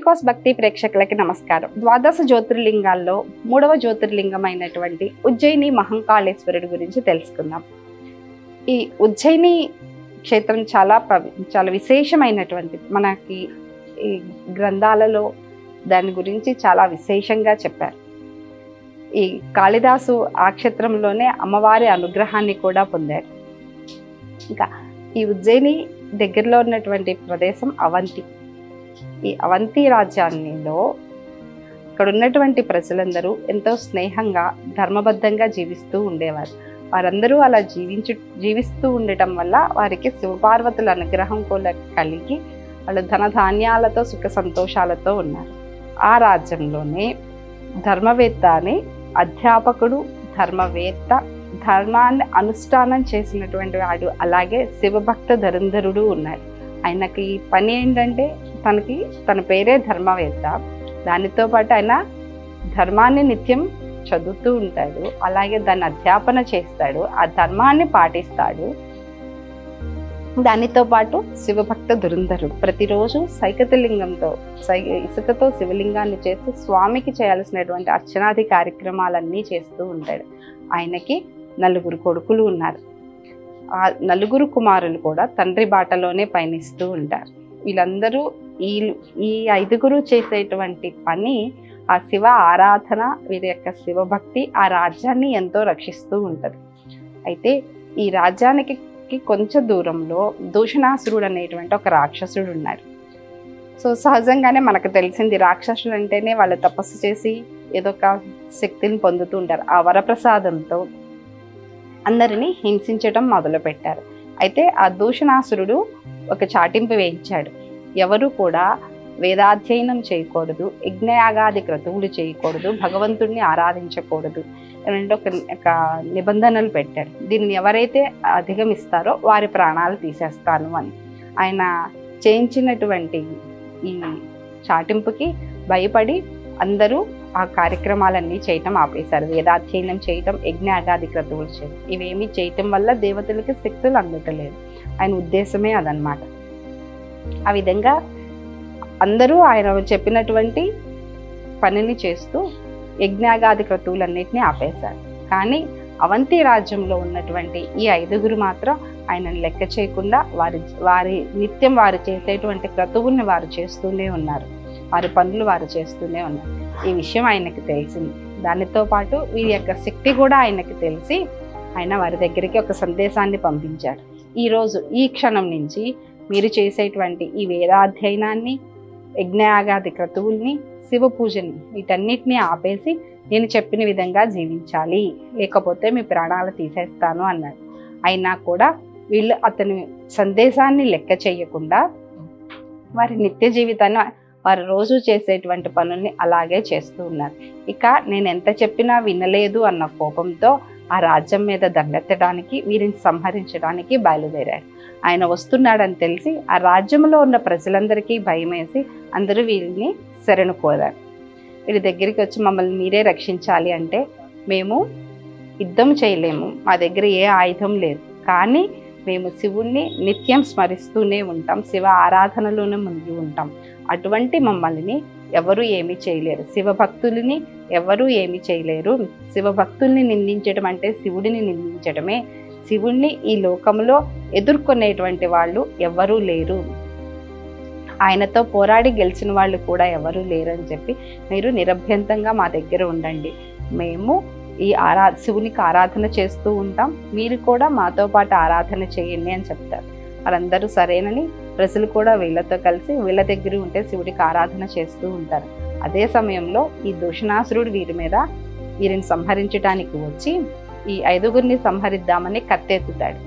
టెలికాస్ భక్తి ప్రేక్షకులకి నమస్కారం. ద్వాదశ జ్యోతిర్లింగాల్లో 3వ జ్యోతిర్లింగం అయినటువంటి ఉజ్జయిని మహంకాళేశ్వరుడి గురించి తెలుసుకుందాం. ఈ ఉజ్జయిని క్షేత్రం చాలా విశేషమైనటువంటి, మనకి ఈ గ్రంథాలలో దాని గురించి చాలా విశేషంగా చెప్పారు. ఈ కాళిదాసు ఆ క్షేత్రంలోనే అమ్మవారి అనుగ్రహాన్ని కూడా పొందారు. ఇంకా ఈ ఉజ్జయిని దగ్గరలో ఉన్నటువంటి ప్రదేశం అవంతి. ఈ అవంతి రాజ్యాన్నిలో ఇక్కడ ఉన్నటువంటి ప్రజలందరూ ఎంతో స్నేహంగా ధర్మబద్ధంగా జీవిస్తూ ఉండేవారు. వారందరూ అలా జీవిస్తూ ఉండటం వల్ల వారికి శివపార్వతుల అనుగ్రహం కూడా కలిగి వాళ్ళు ధనధాన్యాలతో సుఖ సంతోషాలతో ఉన్నారు. ఆ రాజ్యంలోనే ధర్మవేత్త అని అధ్యాపకుడు, ధర్మవేత్త, ధర్మాన్ని అనుష్ఠానం చేసినటువంటి వాడు, అలాగే శివభక్త ధరంధరుడు ఉన్నారు. ఆయనకి పని ఏంటంటే తన పేరే ధర్మవేత్త, దానితో పాటు ఆయన ధర్మాన్ని నిత్యం చదువుతూ ఉంటాడు, అలాగే దాన్ని అధ్యాపన చేస్తాడు, ఆ ధర్మాన్ని పాటిస్తాడు. దానితో పాటు శివభక్త దురంధరుడు ప్రతిరోజు ఇసుకతో శివలింగాన్ని చేసి స్వామికి చేయాల్సినటువంటి అర్చనాది కార్యక్రమాలన్నీ చేస్తూ ఉంటాడు. ఆయనకి 4 కొడుకులు ఉన్నారు. ఆ 4 కుమారులు కూడా తండ్రి బాటలోనే పయనిస్తూ ఉంటారు. వీళ్ళందరూ ఈ 5 చేసేటువంటి పని ఆ శివ ఆరాధన, వీరి యొక్క శివభక్తి ఆ రాజ్యాన్ని ఎంతో రక్షిస్తూ ఉంటుంది. అయితే ఈ రాజ్యానికి కొంచెం దూరంలో దూషణాసురుడు అనేటువంటి ఒక రాక్షసుడు ఉన్నాడు. సో సహజంగానే మనకు తెలిసింది, రాక్షసుడు అంటేనే వాళ్ళు తపస్సు చేసి ఏదో ఒక శక్తిని పొందుతూ ఉంటారు. ఆ వరప్రసాదంతో అందరినీ హింసించడం మొదలుపెట్టారు. అయితే ఆ దూషణాసురుడు ఒక చాటింపు వేయించాడు. ఎవరు కూడా వేదాధ్యయనం చేయకూడదు, యజ్ఞయాగాది క్రతువులు చేయకూడదు, భగవంతుడిని ఆరాధించకూడదు అంటే ఒక నిబంధనలు పెట్టాడు. దీన్ని ఎవరైతే అధిగమిస్తారో వారి ప్రాణాలు తీసేస్తాను అని. ఆయన చేయించినటువంటి ఈ చాటింపుకి భయపడి అందరూ ఆ కార్యక్రమాలన్నీ చేయటం ఆపేశారు. వేదాధ్యయనం చేయటం, యజ్ఞయాగాది క్రతువులు చేయటం, ఇవేమీ చేయటం వల్ల దేవతలకి శక్తులు అందటలేదు. ఆయన ఉద్దేశమే అదనమాట. ఆ విధంగా అందరూ ఆయన చెప్పినటువంటి పనిని చేస్తూ యజ్ఞయాగాది క్రతువులన్నిటినీ ఆపేశారు. కానీ రాజ్యంలో ఉన్నటువంటి ఈ 5 మాత్రం ఆయనను లెక్క చేయకుండా వారి నిత్యం వారు చేసేటువంటి క్రతువుల్ని వారు చేస్తూనే ఉన్నారు, వారి పనులు వారు చేస్తూనే ఉన్నారు. ఈ విషయం ఆయనకి తెలిసింది. దానితో పాటు వీరి యొక్క శక్తి కూడా ఆయనకి తెలిసి ఆయన వారి దగ్గరికి ఒక సందేశాన్ని పంపించాడు. ఈరోజు ఈ క్షణం నుంచి మీరు చేసేటువంటి ఈ వేదాధ్యయనాన్ని, యజ్ఞయాగాది క్రతువుల్ని, శివ పూజని, వీటన్నిటిని ఆపేసి నేను చెప్పిన విధంగా జీవించాలి, లేకపోతే మీ ప్రాణాలు తీసేస్తాను అన్నాడు. అయినా కూడా వీళ్ళు అతని సందేశాన్ని లెక్క చేయకుండా వారి నిత్య జీవితాన్ని, వారు రోజు చేసేటువంటి పనుల్ని అలాగే చేస్తూ ఉన్నారు. ఇక నేను ఎంత చెప్పినా వినలేదు అన్న కోపంతో ఆ రాజ్యం మీద దండెత్తడానికి, వీరిని సంహరించడానికి బయలుదేరాడు. ఆయన వస్తున్నాడని తెలిసి ఆ రాజ్యంలో ఉన్న ప్రజలందరికీ భయం వేసి అందరూ వీరిని శరణు కోరారు. వీరి దగ్గరికి వచ్చి మమ్మల్ని మీరే రక్షించాలి అంటే, మేము యుద్ధం చేయలేము, మా దగ్గర ఏ ఆయుధం లేదు, కానీ మేము శివుణ్ణి నిత్యం స్మరిస్తూనే ఉంటాం, శివ ఆరాధనలోనే మునిగి ఉంటాం, అటువంటి మమ్మల్ని ఎవరు ఏమీ చేయలేరు, శివభక్తుల్ని ఎవరు ఏమీ చేయలేరు. శివభక్తుల్ని నిందించడం అంటే శివుడిని నిందించడమే. శివుణ్ణి ఈ లోకంలో ఎదుర్కొనేటువంటి వాళ్ళు ఎవరూ లేరు, ఆయనతో పోరాడి గెలిచిన వాళ్ళు కూడా ఎవరూ లేరు అని చెప్పి మీరు నిరభ్యంతంగా మా దగ్గర ఉండండి, మేము ఈ శివునికి ఆరాధన చేస్తూ ఉంటాం, మీరు కూడా మాతో పాటు ఆరాధన చేయండి అని చెప్తారు. వాళ్ళందరూ సరేనని ప్రజలు కూడా వీళ్ళతో కలిసి వీళ్ళ దగ్గర ఉంటే శివుడికి ఆరాధన చేస్తూ ఉంటారు. అదే సమయంలో ఈ దూషణాసురుడు వీరిని సంహరించడానికి వచ్చి ఈ 5 సంహరిద్దామని కత్తెత్తుతాడు.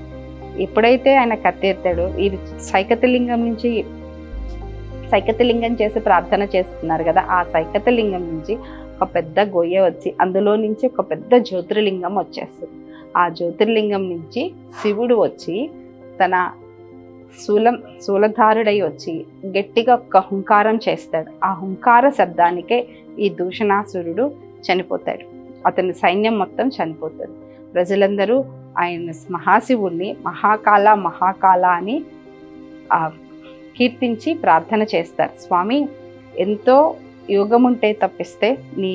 ఎప్పుడైతే ఆయన కత్తెత్తాడో, ఈ సైకతలింగం చేసి ప్రార్థన చేస్తున్నారు కదా, ఆ సైకతలింగం నుంచి ఒక పెద్ద గొయ్య వచ్చి అందులో నుంచి ఒక పెద్ద జ్యోతిర్లింగం వచ్చేస్తుంది. ఆ జ్యోతిర్లింగం నుంచి శివుడు వచ్చి తన శూలధారుడై వచ్చి గట్టిగా ఒక హుంకారం చేస్తాడు. ఆ హుంకార శబ్దానికే ఈ దూషణాసురుడు చనిపోతాడు, అతని సైన్యం మొత్తం చనిపోతుంది. ప్రజలందరూ ఆయన మహాశివుణ్ణి మహాకాల అని కీర్తించి ప్రార్థన చేస్తారు. స్వామి, ఎంతో యోగం ఉంటే తప్పిస్తే నీ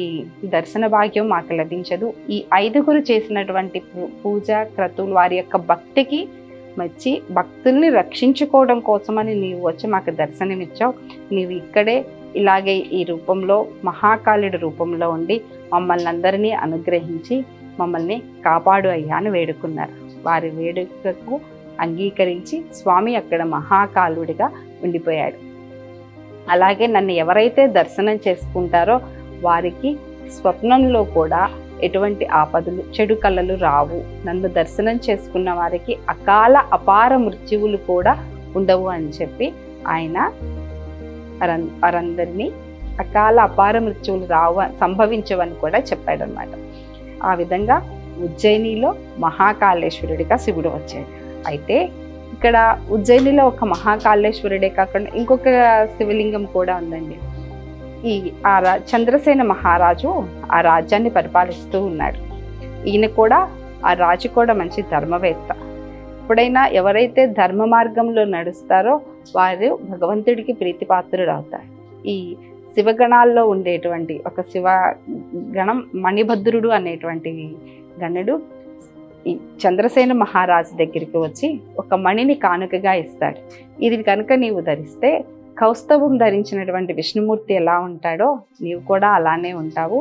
దర్శన భాగ్యం మాకు లభించదు. ఈ 5గురు చేసినటువంటి పూజ క్రతువులు వారి యొక్క భక్తికి మెచ్చి భక్తుల్ని రక్షించుకోవడం కోసమని నీవు వచ్చి మాకు దర్శనమిచ్చావు. నీవు ఇక్కడే ఇలాగే ఈ రూపంలో మహాకాళుడి రూపంలో ఉండి మమ్మల్ని అందరినీ అనుగ్రహించి మమ్మల్ని కాపాడు అయ్యా అని వేడుకున్నారు. వారి వేడుకకు అంగీకరించి స్వామి అక్కడ మహాకాళుడిగా ఉండిపోయాడు. అలాగే నన్ను ఎవరైతే దర్శనం చేసుకుంటారో వారికి స్వప్నంలో కూడా ఎటువంటి ఆపదలు చెడు కళలు రావు. నన్ను దర్శనం చేసుకున్న వారికి అకాల అపార మృత్యువులు కూడా ఉండవు అని చెప్పి ఆయన వారందరినీ అకాల అపార మృత్యువులు సంభవించవని కూడా చెప్పాడు అన్నమాట. ఆ విధంగా ఉజ్జయినిలో మహాకాళేశ్వరుడిగా శివుడు వచ్చాడు. అయితే ఇక్కడ ఉజ్జయినిలో ఒక మహాకాళేశ్వరుడే కాకుండా ఇంకొక శివలింగం కూడా ఉందండి. చంద్రసేన మహారాజు ఆ రాజ్యాన్ని పరిపాలిస్తూ ఉన్నాడు. ఈయన కూడా ఆ రాజు కూడా మంచి ధర్మవేత్త. ఎప్పుడైనా ఎవరైతే ధర్మ మార్గంలో నడుస్తారో వారు భగవంతుడికి ప్రీతిపాత్రుడు అవుతారు. ఈ శివగణాల్లో ఉండేటువంటి ఒక శివగణం మణిభద్రుడు అనేటువంటి గణుడు ఈ చంద్రసేన మహారాజు దగ్గరికి వచ్చి ఒక మణిని కానుకగా ఇస్తాడు. ఇది కనుక నీవు ధరిస్తే కౌస్తవం ధరించినటువంటి విష్ణుమూర్తి ఎలా ఉంటాడో నీవు కూడా అలానే ఉంటావు.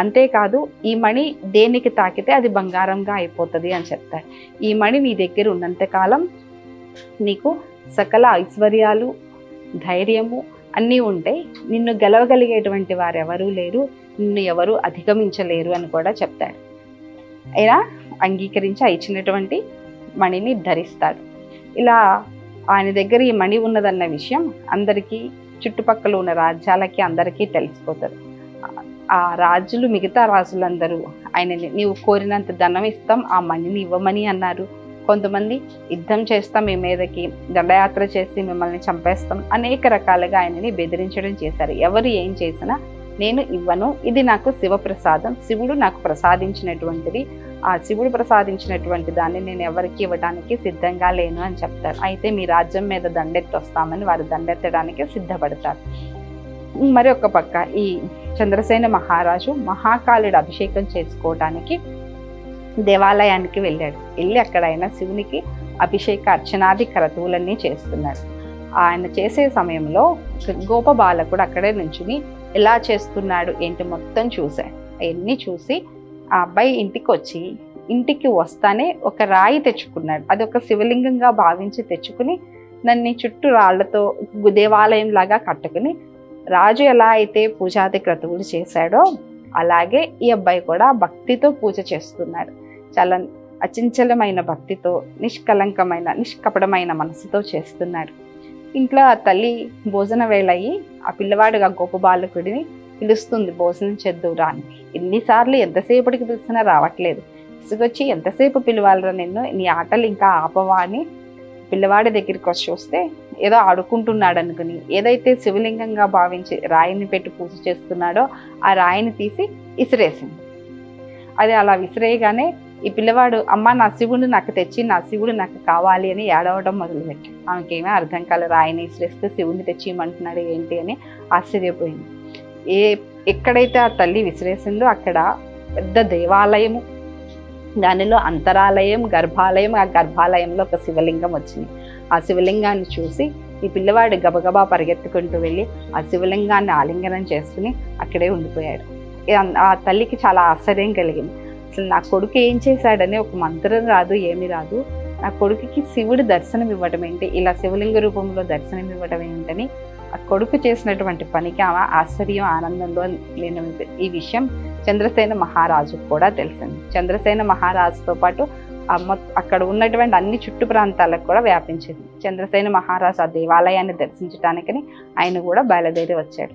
అంతేకాదు ఈ మణి దేనికి తాకితే అది బంగారంగా అయిపోతుంది అని చెప్తాడు. ఈ మణి నీ దగ్గర ఉన్నంతకాలం నీకు సకల ఐశ్వర్యాలు ధైర్యము అన్నీ ఉంటాయి. నిన్ను గెలవగలిగేటువంటి వారు ఎవరూ లేరు, నిన్ను ఎవరు అధిగమించలేరు అని కూడా చెప్తాడు. అయినా అంగీకరించి ఇచ్చినటువంటి మణిని ధరిస్తాడు. ఇలా ఆయన దగ్గర ఈ మణి ఉన్నదన్న విషయం అందరికీ చుట్టుపక్కల ఉన్న రాజ్యాలకి అందరికీ తెలిసిపోతుంది. ఆ రాజులు మిగతా రాజులందరూ ఆయనని నీవు కోరినంత ధనం ఇస్తాం, ఆ మణిని ఇవ్వమని అన్నారు. కొంతమంది యుద్ధం చేస్తాం, మీ మీదకి దండయాత్ర చేసి మిమ్మల్ని చంపేస్తాం, అనేక రకాలుగా ఆయనని బెదిరించడం చేశారు. ఎవరు ఏం చేసినా నేను ఇవ్వను, ఇది నాకు శివప్రసాదం, శివుడు నాకు ప్రసాదించినటువంటిది, ఆ శివుడు ప్రసాదించినటువంటి దాన్ని నేను ఎవరికి ఇవ్వడానికి సిద్ధంగా లేను అని చెప్తారు. అయితే మీ రాజ్యం మీద దండెత్తి వస్తామని వారు దండెత్తడానికి సిద్ధపడతారు. మరి ఒక పక్క ఈ చంద్రసేన మహారాజు మహాకాళుడు అభిషేకం చేసుకోవడానికి దేవాలయానికి వెళ్ళాడు. వెళ్ళి అక్కడ ఆయన శివునికి అభిషేక అర్చనాది క్రతువులన్నీ చేస్తున్నాడు. ఆయన చేసే సమయంలో గోప బాలకుడు అక్కడే నుంచుని ఎలా చేస్తున్నాడు ఏంటి మొత్తం చూశాడు. అవన్నీ చూసి ఆ అబ్బాయి ఇంటికి వస్తానే ఒక రాయి తెచ్చుకున్నాడు. అది ఒక శివలింగంగా భావించి తెచ్చుకుని దాన్ని చుట్టూ రాళ్లతో దేవాలయం లాగా కట్టుకుని రాజు ఎలా అయితే పూజాది క్రతువులు చేశాడో అలాగే ఈ అబ్బాయి కూడా భక్తితో పూజ చేస్తున్నాడు. చాలా అచంచలమైన భక్తితో నిష్కలంకమైన నిష్కపటమైన మనసుతో చేస్తున్నాడు. ఇంట్లో ఆ తల్లి భోజన వేళయి ఆ పిల్లవాడుగా గోప బాలకుడిని పిలుస్తుంది, భోజనం చేద్దురా అని. ఎన్నిసార్లు ఎంతసేపటికి పిలిచినా రావట్లేదు. ఇసుకొచ్చి ఎంతసేపు పిలవాలరా నిన్ను, నీ ఆటలు ఇంకా ఆపవా అని పిల్లవాడి దగ్గరికి వచ్చి వస్తే ఏదో ఆడుకుంటున్నాడు అనుకుని ఏదైతే శివలింగంగా భావించి రాయిని పెట్టి పూజ చేస్తున్నాడో ఆ రాయిని తీసి విసిరేసింది. అది అలా విసిరేయగానే ఈ పిల్లవాడు అమ్మ నా శివుడు నాకు తెచ్చి, నా శివుడు నాకు కావాలి అని ఏడవడం మొదలుపెట్టాడు. ఆమెకేమీ అర్థం కాలేదు, రాయిని విసిరేస్తే శివుడిని తెచ్చి ఇమ్మంటున్నాడు ఏంటి అని ఆశ్చర్యపోయింది. ఎక్కడైతే ఆ తల్లి విసిరేసిందో అక్కడ పెద్ద దేవాలయము, దానిలో అంతరాలయం గర్భాలయం, ఆ గర్భాలయంలో ఒక శివలింగం వచ్చింది. ఆ శివలింగాన్ని చూసి ఈ పిల్లవాడు గబగబా పరిగెత్తుకుంటూ వెళ్ళి ఆ శివలింగాన్ని ఆలింగనం చేసుకుని అక్కడే ఉండిపోయాడు. ఆ తల్లికి చాలా ఆశ్చర్యం కలిగింది. అసలు నా కొడుకు ఏం చేశాడని ఒక మంత్రం రాదు, ఏమీ రాదు, నా కొడుకుకి శివుడు దర్శనం ఇవ్వడం ఏంటి, ఇలా శివలింగ రూపంలో దర్శనం ఇవ్వడం ఏంటని ఆ కొడుకు చేసినటువంటి పనికి ఆమె ఆశ్చర్యం ఆనందంలో లేని ఈ విషయం చంద్రసేన మహారాజుకు కూడా తెలిసింది. చంద్రసేన మహారాజుతో పాటు అక్కడ ఉన్నటువంటి అన్ని చుట్టు ప్రాంతాలకు కూడా వ్యాపించింది. చంద్రసేన మహారాజు ఆ దేవాలయాన్ని దర్శించడానికని ఆయన కూడా బయలుదేరి వచ్చాడు.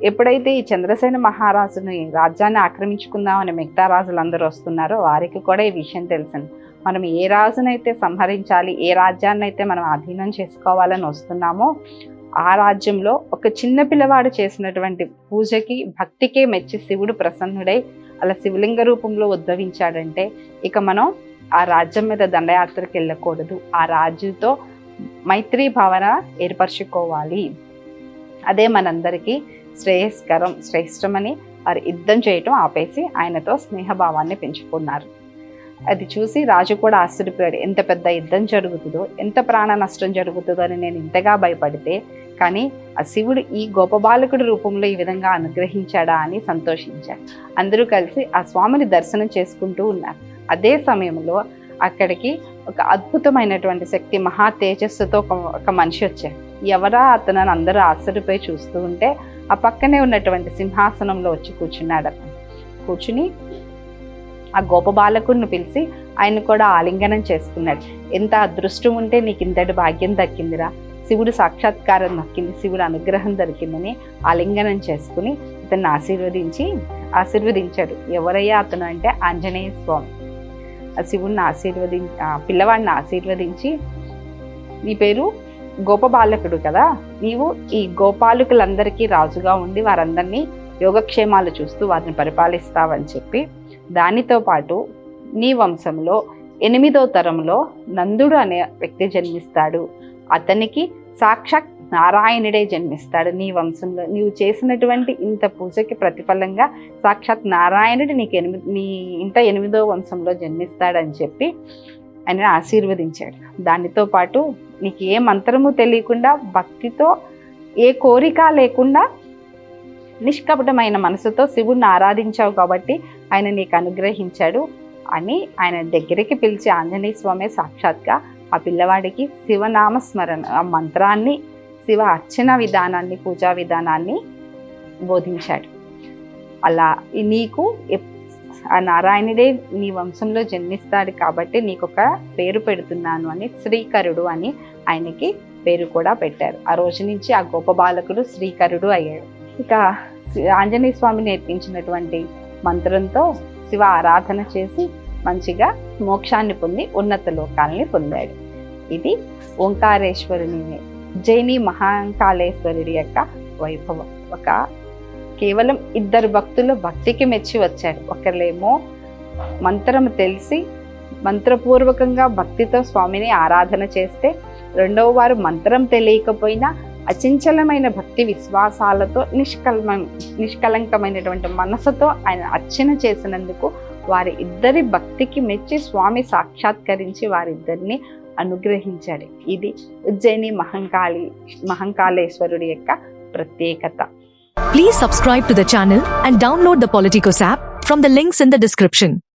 ఎప్పుడైతే ఈ చంద్రసేన మహారాజుని రాజ్యాన్ని ఆక్రమించుకుందామని మిగతా రాజులందరూ వస్తున్నారో వారికి కూడా ఈ విషయం తెలిసింది. మనం ఏ రాజునైతే సంహరించాలి, ఏ రాజ్యాన్ని అయితే మనం అధీనం చేసుకోవాలని వస్తున్నామో ఆ రాజ్యంలో ఒక చిన్న పిల్లవాడు చేసినటువంటి పూజకి భక్తికే మెచ్చి శివుడు ప్రసన్నుడై అలా శివలింగ రూపంలో ఉద్భవించాడంటే ఇక మనం ఆ రాజ్యం మీద దండయాత్రకి వెళ్ళకూడదు, ఆ రాజుతో మైత్రీ భావన ఏర్పరచుకోవాలి. అదే మనందరికీ శ్రేష్టమని వారు యుద్ధం చేయటం ఆపేసి ఆయనతో స్నేహభావాన్ని పెంచుకున్నారు. అది చూసి రాజు కూడా ఆశ్చర్యపోయాడు. ఎంత పెద్ద యుద్ధం జరుగుతుందో, ఎంత ప్రాణ నష్టం జరుగుతుందో అని నేను ఇంతగా భయపడితే, కానీ ఆ శివుడు ఈ గోపబాలకుడి రూపంలో ఈ విధంగా అనుగ్రహించాడా అని సంతోషించాడు. అందరూ కలిసి ఆ స్వామిని దర్శనం చేసుకుంటూ ఉన్నారు. అదే సమయంలో అక్కడికి ఒక అద్భుతమైనటువంటి శక్తి, మహా తేజస్సుతో ఒక మనిషి వచ్చాడు. ఎవరా అతను అని అందరూ ఆశ్చర్యపోయి చూస్తూ ఉంటే ఆ పక్కనే ఉన్నటువంటి సింహాసనంలో వచ్చి కూర్చున్నాడు. అతను కూర్చుని ఆ గోపబాలకుడిని పిలిచి ఆయన కూడా ఆలింగనం చేసుకున్నాడు. ఎంత అదృష్టం ఉంటే నీకు ఇంతటి భాగ్యం దక్కిందిరా, శివుడు సాక్షాత్కారం దక్కింది, శివుడు అనుగ్రహం దొరికిందని ఆలింగనం చేసుకుని అతన్ని ఆశీర్వదించాడు. ఎవరయ్యా అతను అంటే ఆంజనేయ స్వామి. ఆ శివుడిని పిల్లవాడిని ఆశీర్వదించి, నీ పేరు గోపబాలకుడు కదా, నీవు ఈ గోపాలకులందరికీ రాజుగా ఉండి వారందరినీ యోగక్షేమాలు చూస్తూ వారిని పరిపాలిస్తావని చెప్పి, దానితో పాటు నీ వంశంలో 8వ తరంలో నందుడు అనే వ్యక్తి జన్మిస్తాడు, అతనికి సాక్షాత్ నారాయణుడే జన్మిస్తాడు. నీ వంశంలో నీవు చేసినటువంటి ఇంత పూజకి ప్రతిఫలంగా సాక్షాత్ నారాయణుడు నీ ఇంట 8వ వంశంలో జన్మిస్తాడని చెప్పి ఆయన ఆశీర్వదించాడు. దానితో పాటు నీకు ఏ మంత్రము తెలియకుండా, భక్తితో, ఏ కోరిక లేకుండా నిష్కపటమైన మనసుతో శివుడిని ఆరాధించావు కాబట్టి ఆయన నీకు అనుగ్రహించాడు అని ఆయన దగ్గరికి పిలిచి ఆంజనేయ స్వామి సాక్షాత్గా ఆ పిల్లవాడికి శివనామస్మరణ, ఆ మంత్రాన్ని, శివ అర్చన విధానాన్ని, పూజా విధానాన్ని బోధించాడు. అలా నీకు ఆ నారాయణుడే నీ వంశంలో జన్మిస్తాడు కాబట్టి నీకు ఒక పేరు పెడుతున్నాను అని శ్రీకరుడు అని ఆయనకి పేరు కూడా పెట్టారు. ఆ రోజు నుంచి ఆ గోపబాలకుడు శ్రీకరుడు అయ్యాడు. ఇక ఆంజనేయ స్వామి నేర్పించినటువంటి మంత్రంతో శివ ఆరాధన చేసి మంచిగా మోక్షాన్ని పొంది ఉన్నత లోకాలని పొందాడు. ఇది ఓంకారేశ్వరుని, ఉజ్జయిని మహాకాళేశ్వరుడి యొక్క వైభవం. కేవలం 2 భక్తులు భక్తికి మెచ్చి వచ్చాడు. ఒకళ్ళేమో మంత్రం తెలిసి మంత్రపూర్వకంగా భక్తితో స్వామిని ఆరాధన చేస్తే, రెండవ వారు మంత్రం తెలియకపోయినా అచంచలమైన భక్తి విశ్వాసాలతో నిష్కలంకమైనటువంటి మనసుతో ఆయన అర్చన చేసినందుకు వారి ఇద్దరి భక్తికి మెచ్చి స్వామి సాక్షాత్కరించి వారిద్దరిని అనుగ్రహించాడు. ఇది ఉజ్జయిని మహంకాళేశ్వరుడి యొక్క ప్రత్యేకత. Please subscribe to the channel and download the Politicos app from the links in the description.